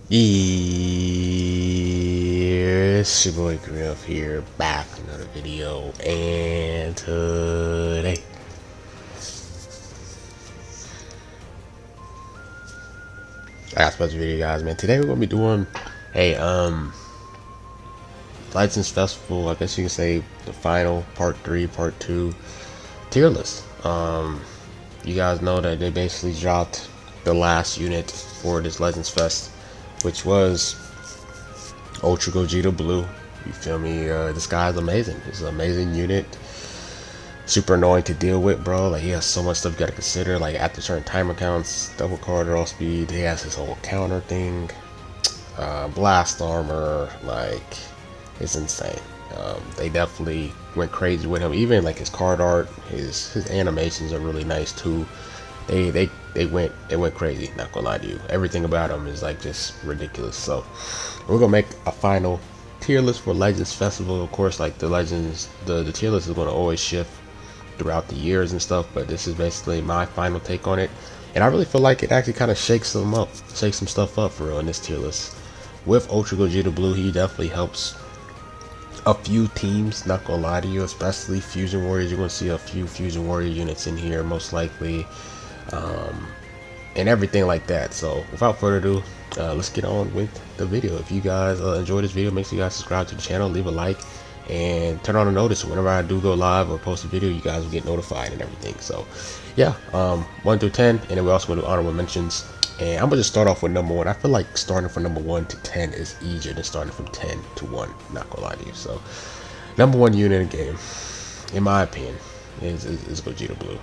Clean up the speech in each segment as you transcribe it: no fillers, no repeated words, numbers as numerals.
It's your boy Griff here, back with another video, and today I got a special video, guys, man. Today we're gonna be doing License Festival, I guess you can say the final part 3, part 2 tier list. You guys know that they basically dropped the last unit for this Legends Fest, which was Ultra Gogeta Blue. You feel me? This guy's amazing. He's an amazing unit. Super annoying to deal with, bro. Like, he has so much stuff you gotta consider. Like, after certain timer counts, double card draw speed. He has his whole counter thing, blast armor. Like, it's insane. They definitely went crazy with him. Even like his card art, his animations are really nice too. They went crazy. Not gonna lie to you. Everything about him is like just ridiculous. So we're gonna make a final tier list for Legends Festival. Of course, like the Legends, the tier list is gonna always shift throughout the years and stuff. But this is basically my final take on it, and I really feel like it actually kind of shakes some stuff up for real in this tier list. With Ultra Gogeta Blue, he definitely helps a few teams, not gonna lie to you, especially Fusion Warriors. You're gonna see a few Fusion Warrior units in here, most likely, and everything like that. So without further ado, let's get on with the video. If you guys enjoy this video, make sure you guys subscribe to the channel, leave a like, and turn on the notice. Whenever I do go live or post a video, you guys will get notified and everything. So yeah, 1 through 10, and then we're also gonna do honorable mentions. And I'm gonna just start off with number 1. I feel like starting from number 1 to 10 is easier than starting from 10 to 1. Not gonna lie to you. So, number 1 unit in the game, in my opinion, is Gogeta Blue.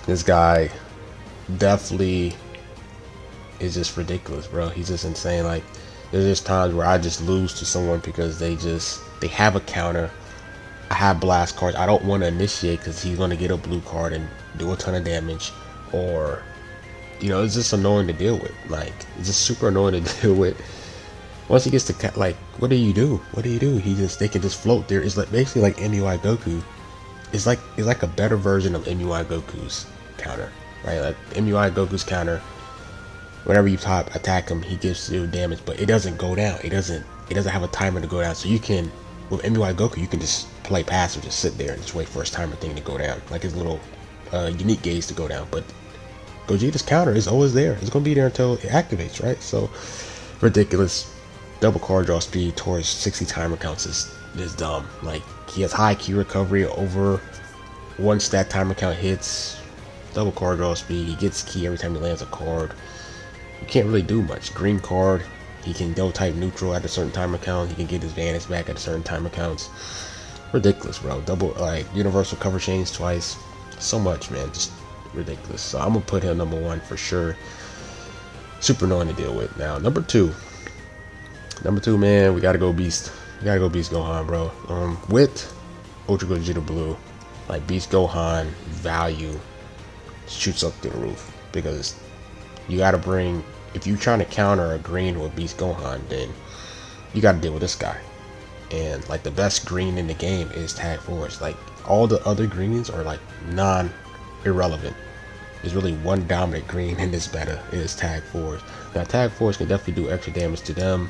This guy definitely is just ridiculous, bro. He's just insane. Like, there's just times where I just lose to someone because they have a counter. I have blast cards. I don't want to initiate because he's gonna get a blue card and do a ton of damage, or you know, it's just annoying to deal with. Like, it's just super annoying to deal with. Once he gets to, like, what do you do? What do you do? They can just float there. It's like basically like MUI Goku. It's like a better version of MUI Goku's counter, right? Like MUI Goku's counter, whenever you attack him, he gives 0 damage, but it doesn't go down. It doesn't have a timer to go down. So you can, with MUI Goku, you can just play passive, just sit there and just wait for his timer thing to go down, like his little unique gauge to go down. But Gogeta's counter is always there. It's gonna be there until it activates, right? So ridiculous. Double card draw speed towards 60 timer counts is dumb. Like, he has high key recovery over 1 stat timer count hits. Double card draw speed. He gets key every time he lands a card. You can't really do much. Green card. He can go type neutral at a certain timer count. He can get his Vanish back at a certain timer counts. Ridiculous, bro. Double, like, universal cover chains twice. So much, man. Just ridiculous. So I'm gonna put him number 1 for sure. Super annoying to deal with. Now number 2, man, we gotta go Beast. We gotta go Beast Gohan, bro. With Ultra Gogeta Blue, like, Beast Gohan value shoots up through the roof, because you gotta bring, if you're trying to counter a green with Beast Gohan, then you gotta deal with this guy. And like, the best green in the game is Tag Force. Like, all the other greens are like irrelevant. There's really one dominant green in this meta, is Tag Force. Now Tag Force can definitely do extra damage to them,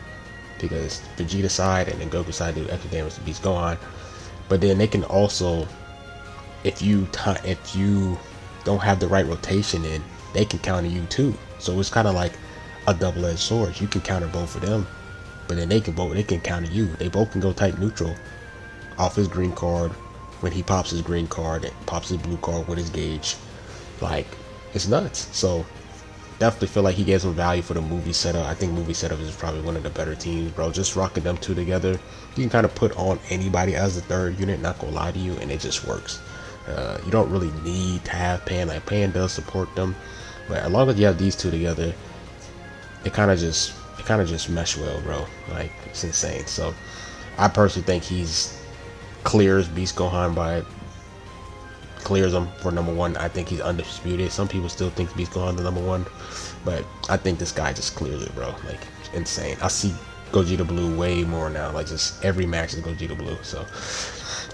because Vegeta side and then Goku side do extra damage to Beast Gohan. But then they can also, if you don't have the right rotation in, they can counter you too. So it's kind of like a double-edged sword. You can counter both of them, but then they can counter you. They both can go type neutral off his green card when he pops his green card and pops his blue card with his gauge. Like, it's nuts. So definitely feel like he gets some value for the movie setup. I think movie setup is probably one of the better teams, bro. Just rocking them two together, you can kind of put on anybody as a third unit, not gonna lie to you, and it just works. You don't really need to have Pan. Like, Pan does support them, but as long as you have these two together, it kind of just mesh well, bro. Like, it's insane. So I personally think he's clears Beast Gohan clears him for number 1. I think he's undisputed. Some people still think Beast Gohan the number 1, but I think this guy just clears it, bro. Like, insane. I see Gogeta Blue way more now. Like, just every match is Gogeta Blue. So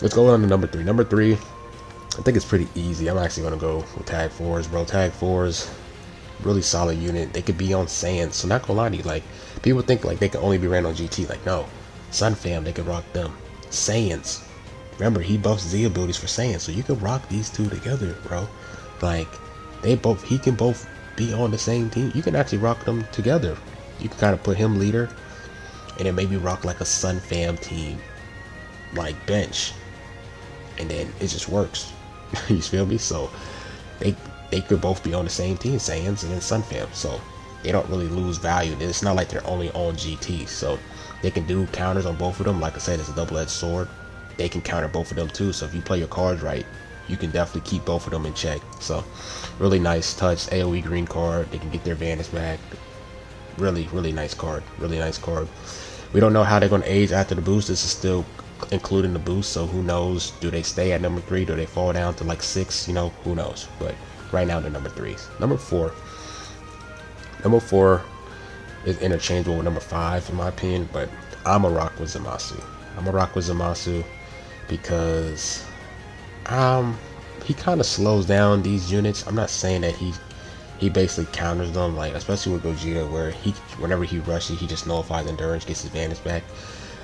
let's go on to number 3. Number 3, I think it's pretty easy. I'm actually gonna go with Tag Force, bro. Tag Force, really solid unit. They could be on Saiyans, so not gonna lie to you, like people think like they can only be ran on GT. Like no, Sun Fam, they could rock them. Saiyans, remember he buffs Z abilities for Saiyans, so you can rock these two together, bro. Like he can both be on the same team. You can actually rock them together. You can kind of put him leader, and then maybe rock like a Sun Fam team, like bench, and then it just works. You feel me? So they could both be on the same team, Saiyans and then Sun Fam, so they don't really lose value. It's not like they're only on GT, so they can do counters on both of them. Like I said, it's a double-edged sword. They can counter both of them too, so if you play your cards right, you can definitely keep both of them in check. So really nice touch. AoE green card, they can get their Vanish back. Really nice card, really nice card. We don't know how they're going to age after the boost. This is still including the boost, so who knows? Do they stay at number 3? Do they fall down to like 6? You know, who knows? But right now they're number 3s. Number 4 is interchangeable with number 5 in my opinion, but I'm a rock with Zamasu. Because he kind of slows down these units. I'm not saying that he basically counters them, like especially with Gogeta, where whenever he rushes, he just nullifies endurance, gets his Vanish back.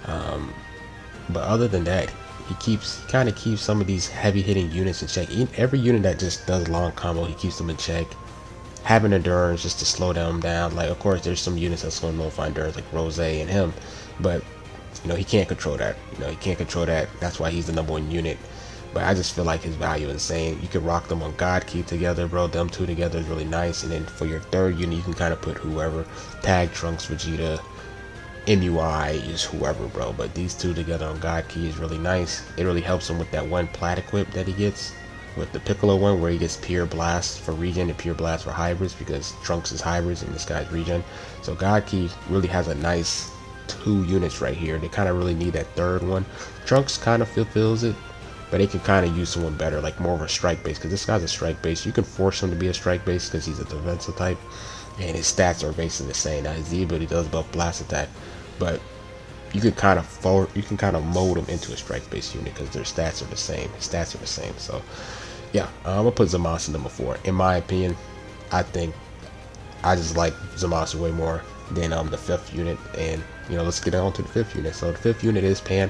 But other than that, he kind of keeps some of these heavy hitting units in check. Every unit that just does long combo, he keeps them in check. Having endurance just to slow them down. Like of course there's some units that's going to nullify endurance, like Rose and him, but you know he can't control that. That's why he's the number 1 unit. But I just feel like his value is insane. You can rock them on God Key together, bro. Them two together is really nice. And then for your 3rd unit, you can kind of put whoever. Tag Trunks, Vegeta, MUI is whoever, bro. But these two together on God Key is really nice. It really helps him with that one plat equip that he gets with the Piccolo one, where he gets Pure Blast for regen and Pure Blast for hybrids, because Trunks is hybrids and this guy's regen. So God Key really has a nice 2 units right here. They kind of really need that 3rd one. Trunks kind of fulfills it, but they can kind of use someone better, like more of a strike base, because this guy's a strike base. You can force him to be a strike base because he's a defensive type, and his stats are basically the same. Now his Z ability does buff blast attack, but you can kind of mold him into a strike base unit because their stats are the same. His stats are the same. So yeah, I'm gonna put Zamasu number 4. In my opinion, I think I just like Zamasu way more than the 5th unit. And you know, let's get on to the 5th unit. So the 5th unit is Pan.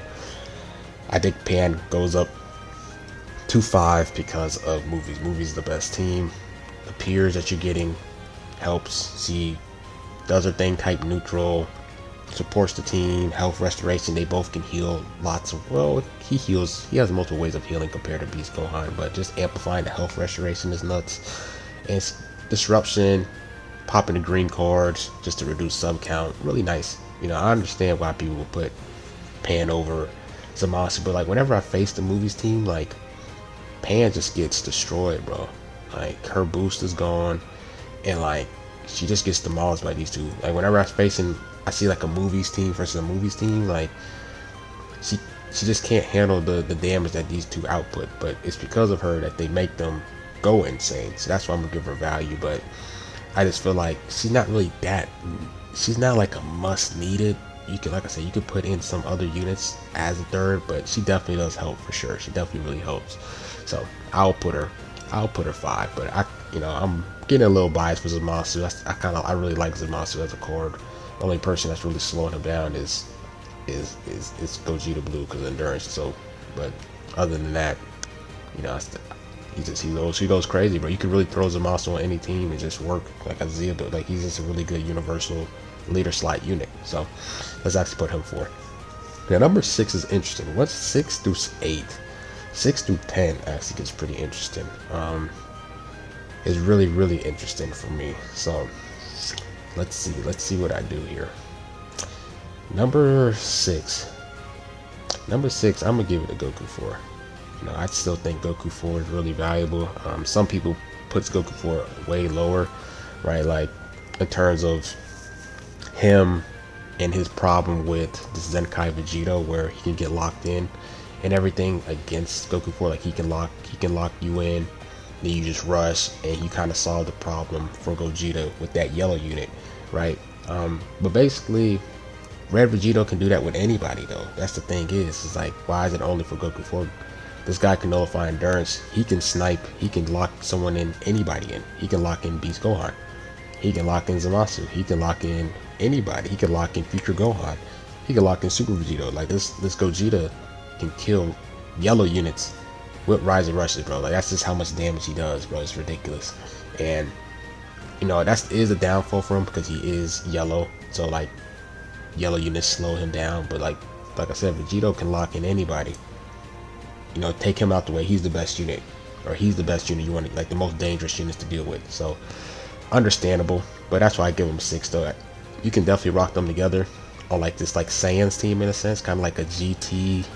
I think Pan goes up to 5 because of movies. Movies is the best team. The peers that you're getting helps. She does her thing type neutral, supports the team, health restoration. They both can heal lots of, well, he has multiple ways of healing compared to Beast Gohan, but just amplifying the health restoration is nuts. And it's disruption, popping the green cards just to reduce sub count, really nice. You know, I understand why people will put Pan over Zamasu, but like whenever I face the movies team, like Pan just gets destroyed, bro. Like her boost is gone, and like she just gets demolished by these two. Like whenever I see like a movies team versus a movies team, like she just can't handle the damage that these two output. But it's because of her that they make them go insane. So that's why I'm gonna give her value. But I just feel like she's not really that. She's not like a must needed. You can, like I said, you could put in some other units as a 3rd, but she definitely does help for sure. She definitely really helps. So I'll put her 5. But I'm getting a little biased for Zamasu. I really like Zamasu as a card. The only person that's really slowing him down is Gogeta Blue because of endurance. So, but other than that, you know, he goes crazy, bro. You could really throw Zamasu on any team and just work like a Z, but like he's just a really good universal leader slot unit. So let's actually put him 4. Now number 6 is interesting. What's 6 through 8? 6 through 10 actually gets pretty interesting. It's really interesting for me. So let's see what I do here. Number 6, I'm gonna give it a Goku 4. You know, I still think Goku 4 is really valuable. Some people puts Goku 4 way lower, right? Like in terms of him and his problem with the Zenkai Vegeta, where he can get locked in and everything against Goku 4. Like he can lock you in, then you just rush, and you kind of solve the problem for Gogeta with that yellow unit, right? But basically, Red Vegeta can do that with anybody though. That's the thing it's like, why is it only for Goku 4? This guy can nullify endurance. He can snipe. He can lock someone in, anybody in. He can lock in Beast Gohan. He can lock in Zamasu. He can lock in anybody. He can lock in Future Gohan. He can lock in Super Vegito. Like this Gogeta can kill yellow units with Rising Rushes, bro. Like that's just how much damage he does, bro. It's ridiculous. And you know, that is a downfall for him because he is yellow. So like yellow units slow him down. But like I said, Vegito can lock in anybody. You know, take him out the way. He's the best unit, or he's the best unit you want, like the most dangerous units to deal with. So understandable, but that's why I give him 6 though. You can definitely rock them together on like this like Saiyans team in a sense, kind of like a GT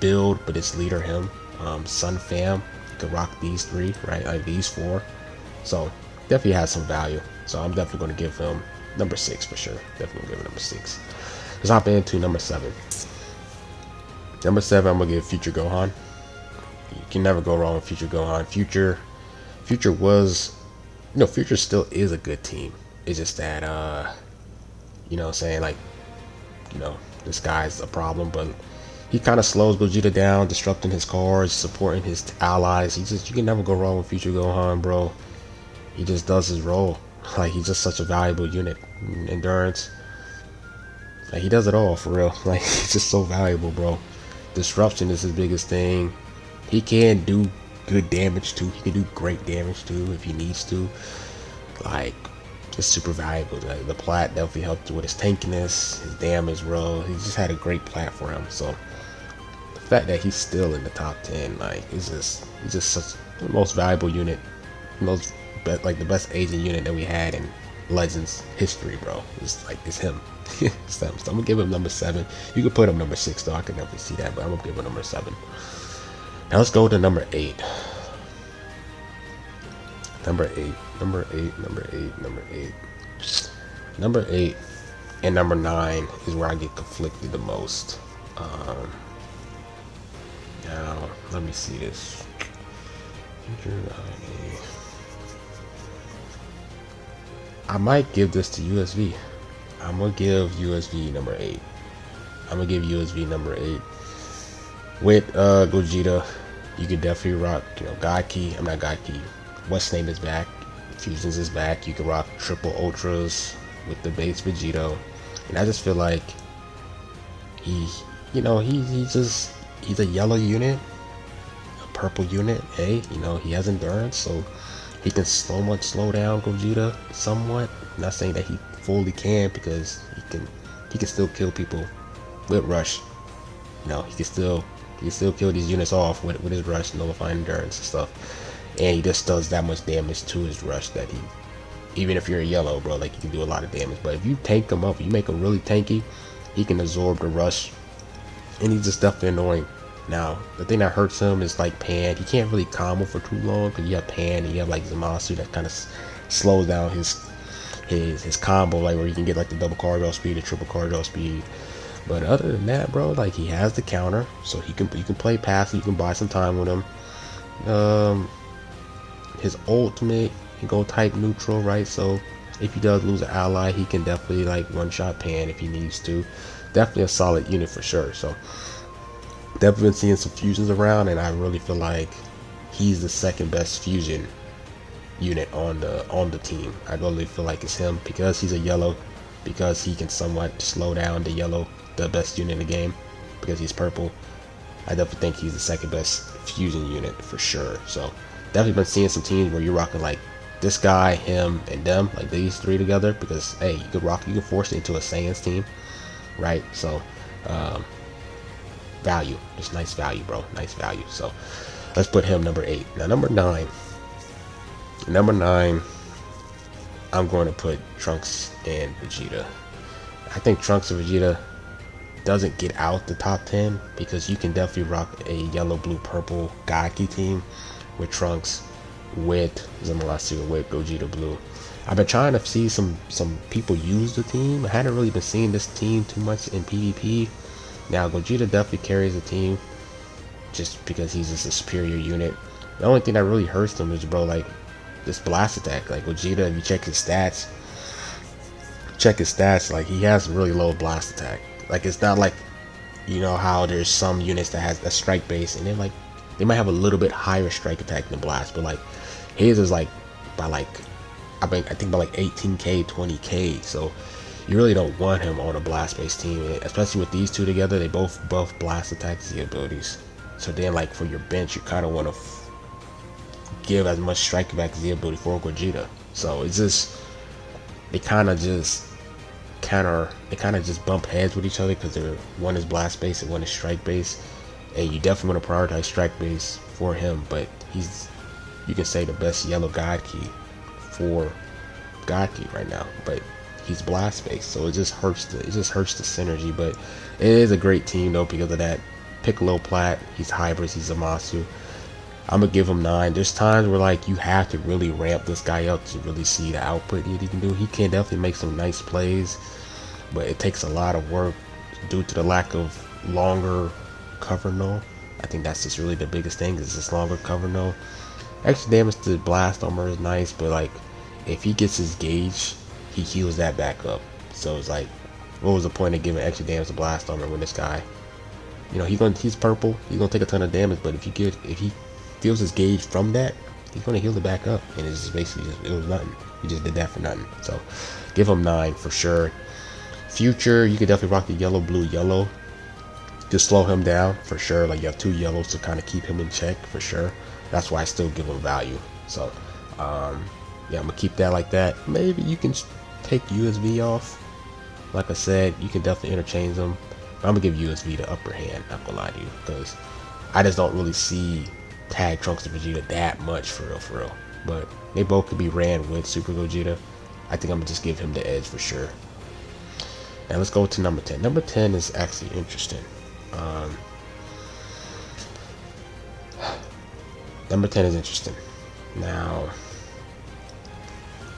build, but it's leader him. Sun Fam, you can rock these 3, right? Like these 4. So definitely has some value. So I'm definitely going to give him number 6 for sure. Definitely give him number 6. Let's hop into number 7. Number 7, I'm gonna give Future Gohan. You can never go wrong with Future Gohan. Future was, you know, Future still is a good team. It's just that, you know, saying like, you know, this guy's a problem, but he kind of slows Gogeta down, disrupting his cards, supporting his allies. You can never go wrong with Future Gohan, bro. He just does his role. Like he's just such a valuable unit. Endurance. Like he does it all for real. Like he's just so valuable, bro. Disruption is his biggest thing. He can do good damage too. He can do great damage too if he needs to. Like, just super valuable. Like, the plat definitely helped with his tankiness, his damage, bro. He just had a great plat for him. So the fact that he's still in the top 10, like, he's just such the most valuable unit, like the best agent unit that we had in Legends history, bro. It's him. So I'm gonna give him number 7. You could put him number 6 though. I could never see that, but I'm gonna give him number 7. Now let's go to number 8. Number 8 and number 9 is where I get conflicted the most. Now let me see this. I might give this to USV. I'm gonna give USV number 8. I'm gonna give USV number 8 with Gogeta. You can definitely rock, you know, Godkey. I'm not Godkey. What's name is back. Fusions is back. You can rock triple ultras with the base Vegito, and I just feel like he's a yellow unit, a purple unit. Hey, you know, he has endurance, so he can slow down Gogeta somewhat. I'm not saying that he fully can, because he can still kill people with rush. You know, he can still kill these units off with his rush, nullifying endurance and stuff. And he just does that much damage to his rush that even if you're a yellow, bro, like, you can do a lot of damage. But if you tank him up, you make him really tanky, he can absorb the rush, and he's just definitely annoying. Now, the thing that hurts him is like Pan. He can't really combo for too long because you have Pan and you have like Zamasu that kind of slows down his combo, like where you can get like the double card draw speed, the triple card draw speed. But other than that, bro, like, he has the counter, so you can play passive. You can buy some time with him. His ultimate can go type neutral, right? So if he does lose an ally, he can definitely like one-shot Pan if he needs to. Definitely a solid unit for sure. So definitely been seeing some fusions around, and I really feel like he's the second best fusion unit on the team. I really feel like it's him because he's a yellow, because he can somewhat slow down the yellow, the best unit in the game, because he's purple. I definitely think he's the second best fusion unit for sure. So definitely been seeing some teams where you're rocking like this guy, him, and them, like these 3 together, because hey, you can force it into a Saiyans team, right? So value, just nice value, bro, nice value. So let's put him number 8. Now number 9, I'm going to put Trunks and Vegeta. I think Trunks and Vegeta doesn't get out the top 10 because you can definitely rock a yellow, blue, purple Gaki team with Trunks, with Zamasu, with Gogeta Blue. I've been trying to see some people use the team. I hadn't really been seeing this team too much in PvP. Now Gogeta definitely carries the team just because he's just a superior unit. The only thing that really hurts him is, bro, like this blast attack. Like Gogeta, if you check his stats, like he has really low blast attack. Like, it's not like, you know how there's some units that has a strike base and then like they might have a little bit higher strike attack than blast, but like his is like by like I think about like 18k, 20k. So you really don't want him on a blast based team, especially with these two together. They both buff blast attack Z abilities. So then, like for your bench, you kind of want to give as much strike back Z ability for Gogeta. So it's just they kind of just bump heads with each other because they're one is blast based and one is strike based, and you definitely want to prioritize strike base for him. But he's, you can say, the best yellow god key for god key right now, but he's blast based, so it just hurts the synergy. But it is a great team though because of that. Piccolo Plat, he's hybrids, he's Zamasu. I'm gonna give him 9. There's times where like you have to really ramp this guy up to really see the output he can do. He can definitely make some nice plays, but it takes a lot of work due to the lack of longer cover null. I think that's just really the biggest thing, is this longer cover null. Extra damage to blast armor is nice, but like if he gets his gauge, he heals that back up. So it's like, what was the point of giving extra damage to blast armor when this guy, you know, he's purple, he's gonna take a ton of damage, but if he feels his gauge from that, he's gonna heal it back up, and it's just basically it was nothing. He just did that for nothing. So give him 9 for sure. Future, you could definitely rock the yellow, blue, yellow to slow him down for sure. Like you have 2 yellows to kind of keep him in check for sure. That's why I still give him value. So yeah, I'm gonna keep that like that. Maybe you can take USV off. Like I said, you can definitely interchange them. I'm gonna give USV the upper hand, not gonna lie to you, because I just don't really see tag Trunks to Vegeta that much for real. But they both could be ran with Super Gogeta. I think I'm gonna just give him the edge for sure. Now let's go to number 10. Number 10 is actually interesting. Number 10 is interesting. Now,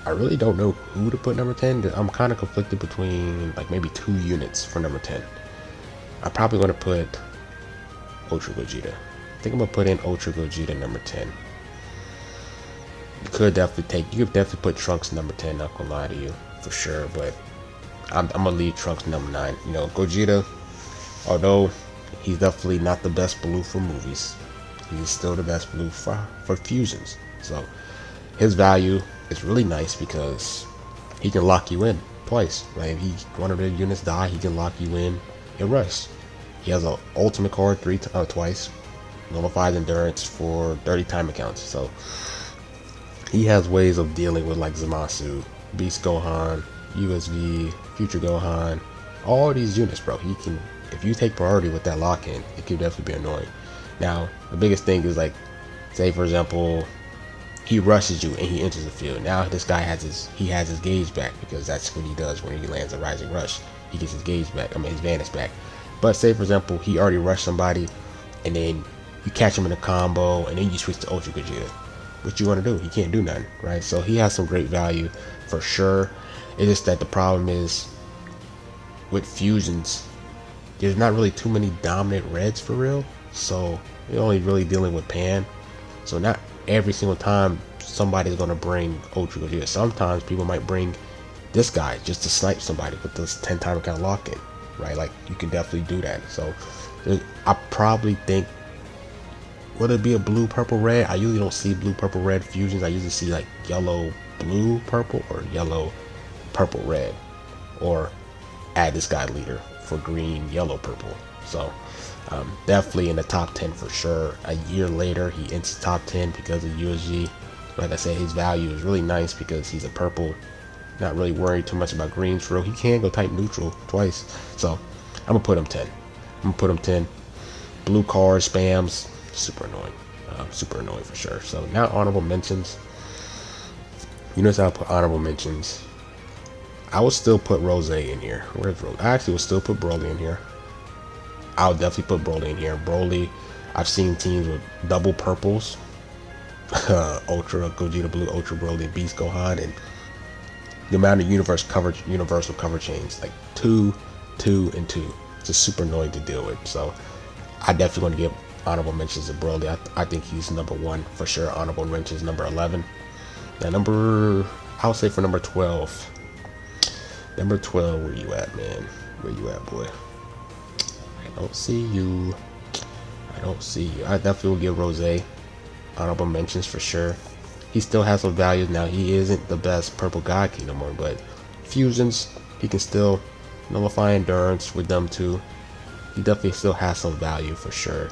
I really don't know who to put number 10. I'm kind of conflicted between like maybe 2 units for number 10. I'm probably going to put Ultra Gogeta. I think I'm going to put in Ultra Gogeta number 10. You could definitely put Trunks number 10, not gonna lie to you, for sure, but I'm gonna leave Trunks number 9. You know, Gogeta, although he's definitely not the best blue for movies, he's still the best blue for fusions. So his value is really nice because he can lock you in twice. Like if one of the units die, he can lock you in and rush. He has an ultimate card twice, nullifies endurance for 30 time accounts. So he has ways of dealing with like Zamasu, Beast Gohan, USV, Future Gohan, all these units, bro. He can, if you take priority with that lock in, it could definitely be annoying. Now the biggest thing is like, say for example, he rushes you and he enters the field. Now this guy has his gauge back, because that's what he does when he lands a rising rush. He gets his gauge back, his Vanish back. But say for example, he already rushed somebody and then you catch him in a combo and then you switch to Ultra Gogeta. What you want to do? He can't do nothing, right? So he has some great value for sure. It's just that the problem is with fusions, there's not really too many dominant reds for real. So you're only really dealing with Pan. So not every single time somebody's gonna bring Ultra Gogeta. Sometimes people might bring this guy just to snipe somebody with this 10 time account lock in, right? Like you can definitely do that. So I probably think, would it be a blue, purple, red? I usually don't see blue, purple, red fusions. I usually see like yellow, blue, purple, or yellow, purple, red, or add this guy leader for green, yellow, purple. So definitely in the top 10 for sure. A year later, he enters top 10 because of USG. Like I said, his value is really nice because he's a purple. Not really worried too much about greens for real. He can go type neutral twice. So I'm gonna put him 10. I'm gonna put him 10. Blue card spams, super annoying. Super annoying for sure. So now honorable mentions. You notice how I put honorable mentions. I would still put Rose in here. Where's Rose? I actually would still put Broly in here. I would definitely put Broly in here. Broly, I've seen teams with double purples. Ultra Gogeta Blue, Ultra Broly, Beast Gohan, and the amount of universal cover chains, like 2, 2, and 2. It's just super annoying to deal with. So I definitely want to give honorable mentions to Broly. I think he's number 1 for sure. Honorable mentions number 11. Now I'll say for number 12. Number 12, where you at, man? Where you at, boy? I don't see you. I don't see you. I definitely will give Rose honorable mentions for sure. he still has some values. Now he isn't the best purple god king no more, but fusions, he can still nullify endurance with them too. He definitely still has some value for sure.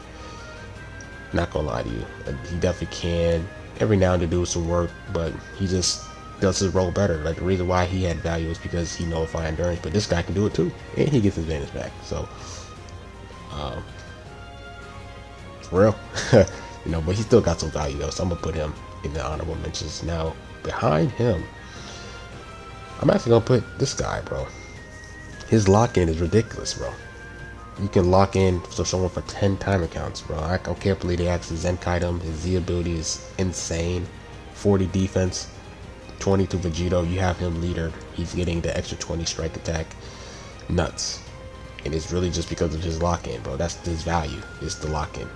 Not gonna lie to you, he definitely can every now and then do some work, but he just does his role better. Like the reason why he had value is because he nullified endurance, but this guy can do it too, and he gets his advantage back. So for real. You know, but he still got some value though, so I'm gonna put him in the honorable mentions. Now behind him, I'm actually gonna put this guy, bro. His lock-in is ridiculous, bro. You can lock in for someone for 10 timer counts, bro. I can't believe they actually Zenkite him. His Z ability is insane. 40 defense, 20 to Vegito. You have him leader. He's getting the extra 20 strike attack. Nuts. And it's really just because of his lock-in, bro. That's his value. It's the lock-in.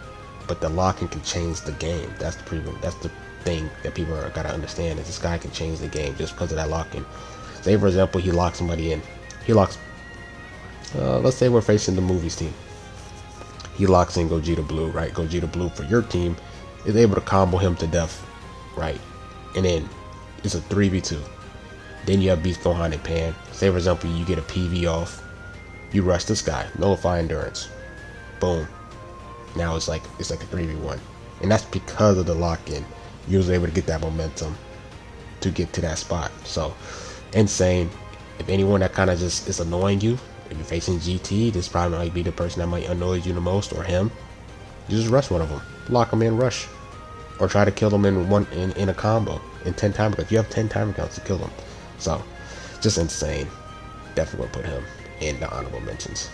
But the lock-in can change the game. That's the thing that people gotta understand, is this guy can change the game just because of that lock-in. Say for example, he locks somebody in. He locks. Let's say we're facing the movies team. He locks in Gogeta Blue, right? Gogeta Blue for your team is able to combo him to death, right? And then it's a 3v2. Then you have Beast Gohan and Pan. Say for example, you get a PV off. You rush this guy, nullify endurance. Boom. Now it's like a 3v1. And that's because of the lock-in. You was able to get that momentum to get to that spot. So insane. If anyone that kind of just is annoying you, if you're facing GT, this probably might be the person that might annoy you the most, or him. You just rush one of them, lock them in, rush, or try to kill them in a combo in 10 timer counts. You have 10 timer counts to kill them. So just insane. Definitely gonna put him in the honorable mentions.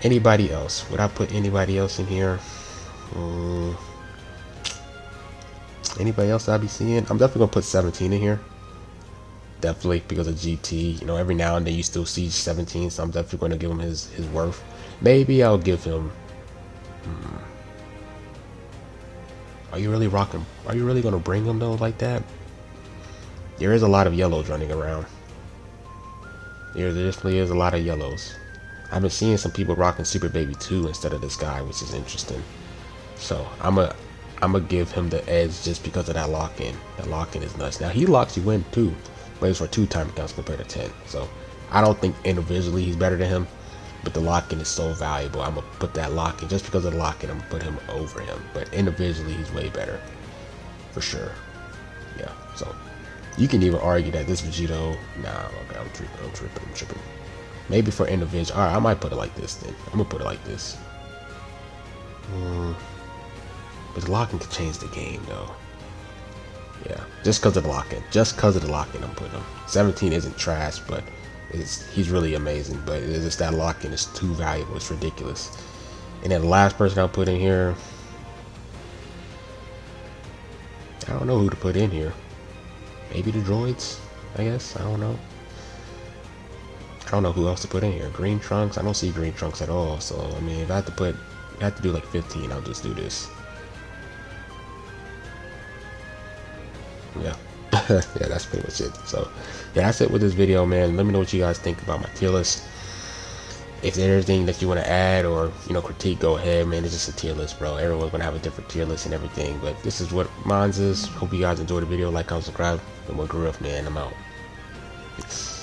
Anybody else? Would I put anybody else in here? Anybody else I'll be seeing? I'm definitely gonna put 17 in here. Definitely because of GT. You know, every now and then you still see 17, so I'm definitely going to give him his worth. Maybe I'll give him. Are you really rocking? Are you really going to bring him though like that? There is a lot of yellows running around. There definitely is a lot of yellows. I've been seeing some people rocking Super Baby 2 instead of this guy, which is interesting. So I'm a give him the edge just because of that lock-in. That lock-in is nuts. Now he locks you in too, but it's for 2 timer counts compared to 10. So I don't think individually he's better than him, but the lock-in is so valuable. I'm gonna put that lock-in just because of the lock-in. I'm gonna put him over him, but individually he's way better for sure. Yeah. So you can even argue that this Vegito. Nah, okay, I'm tripping. Maybe for individual. All right, I might put it like this then. I'm gonna put it like this. But the lock-in can change the game though. Yeah, just because of the lock-in. Just because of the lock-in, I'm putting him. 17 isn't trash, but he's really amazing. But it's just that lock-in is too valuable. It's ridiculous. And then the last person I'll put in here, I don't know who to put in here. Maybe the droids, I guess. I don't know. I don't know who else to put in here. Green Trunks. I don't see Green Trunks at all. So I mean, if I have to do like 15, I'll just do this. Yeah. Yeah, that's pretty much it. So yeah, that's it with this video, man. Let me know what you guys think about my tier list. If there's anything that you want to add or, you know, critique, go ahead, man. It's just a tier list, bro. Everyone's gonna have a different tier list and everything, but this is what mine is. Hope you guys enjoyed the video. Like, comment, subscribe, and we'll grow up, man. I'm out. Peace.